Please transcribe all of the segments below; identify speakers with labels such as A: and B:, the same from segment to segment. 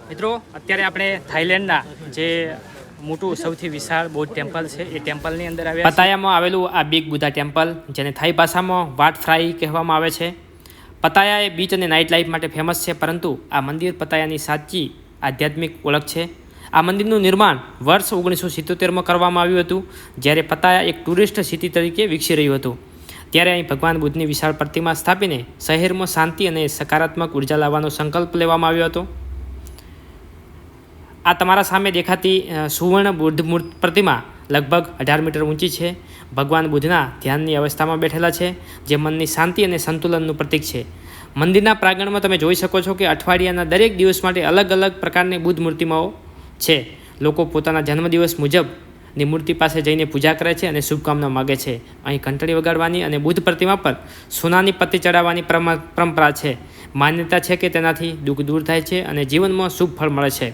A: મિત્રો અત્યારે આપણે થાઈલેન્ડના જે મોટું સૌથી વિશાળ બૌદ્ધ ટેમ્પલ છે એ ટેમ્પલની અંદર આવ્યા પતાયામાં આવેલું આ બિગ બુધા ટેમ્પલ, જેને થાઈ ભાષામાં વાટ ફ્રાઈ કહેવામાં આવે છે. પતાયા એ બીચ અને નાઇટ લાઈફ માટે ફેમસ છે, પરંતુ આ મંદિર પતાયાની સાચી આધ્યાત્મિક ઓળખ છે. આ મંદિરનું નિર્માણ વર્ષ 1977માં કરવામાં આવ્યું હતું, જ્યારે પતાયા એક ટુરિસ્ટ સિટી તરીકે વિકસી રહ્યું હતું. ત્યારે અહીં ભગવાન બુદ્ધની વિશાળ પ્રતિમા સ્થાપીને શહેરમાં શાંતિ અને સકારાત્મક ઉર્જા લાવવાનો સંકલ્પ લેવામાં આવ્યો હતો. આ તમારા સામે દેખાતી સુવર્ણ બુદ્ધ પ્રતિમા લગભગ 18 મીટર ઊંચી છે. ભગવાન બુદ્ધના ધ્યાનની અવસ્થામાં બેઠેલા છે, જે મનની શાંતિ અને સંતુલનનું પ્રતીક છે. મંદિરના પ્રાંગણમાં તમે જોઈ શકો છો કે અઠવાડિયાના દરેક દિવસ માટે અલગ અલગ પ્રકારની બુદ્ધ મૂર્તિમાઓ છે. લોકો પોતાના જન્મદિવસ મુજબની મૂર્તિ પાસે જઈને પૂજા કરે છે અને શુભકામના માગે છે. અહીં ઘંટડી વગાડવાની અને બુદ્ધ પ્રતિમા પર સોનાની પત્તી ચડાવવાની પરંપરા છે. માન્યતા છે કે તેનાથી દુઃખ દૂર થાય છે અને જીવનમાં શુભ ફળ મળે છે.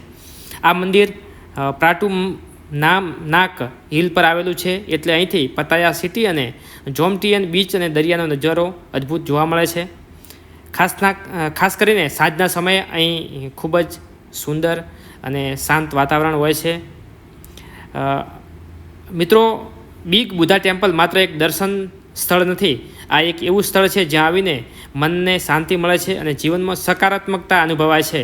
A: આ મંદિર પ્રાટુ નાક હિલ પર આવેલું છે, એટલે અહીંથી પતાયા સિટી અને જોમટીયન બીચ અને દરિયાનો નજારો અદ્ભુત જોવા મળે છે. ખાસ કરીને સાંજના સમયે અહીં ખૂબ જ સુંદર અને શાંત વાતાવરણ હોય છે. મિત્રો, બિગ બુધા ટેમ્પલ માત્ર એક દર્શન સ્થળ નથી, આ એક એવું સ્થળ છે જ્યાં આવીને મનને શાંતિ મળે છે અને જીવનમાં સકારાત્મકતા અનુભવાય છે.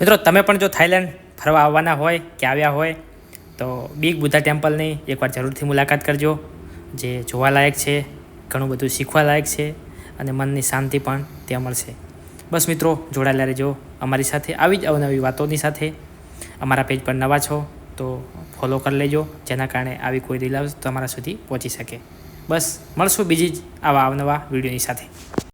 A: મિત્રો, તમે પણ જો થાઈલેન્ડ ફરવા આવવાના હોય કે આવ્યા હોય તો બિગ બુધા ટેમ્પલની એકવાર જરૂરથી મુલાકાત કરજો. જે જોવાલાયક છે, ઘણું બધું શીખવાલાયક છે અને મનની શાંતિ પણ ત્યાં મળશે. બસ મિત્રો, જોડાયેલા રહેજો અમારી સાથે આવી જ અવનવી વાતોની સાથે. અમારા પેજ પર નવા છો તો ફોલો કરી લેજો, જેના કારણે આવી કોઈ રીલ તમારા સુધી પહોંચી શકે. બસ મળશું બીજી જ આવા અવનવા વિડીયોની સાથે.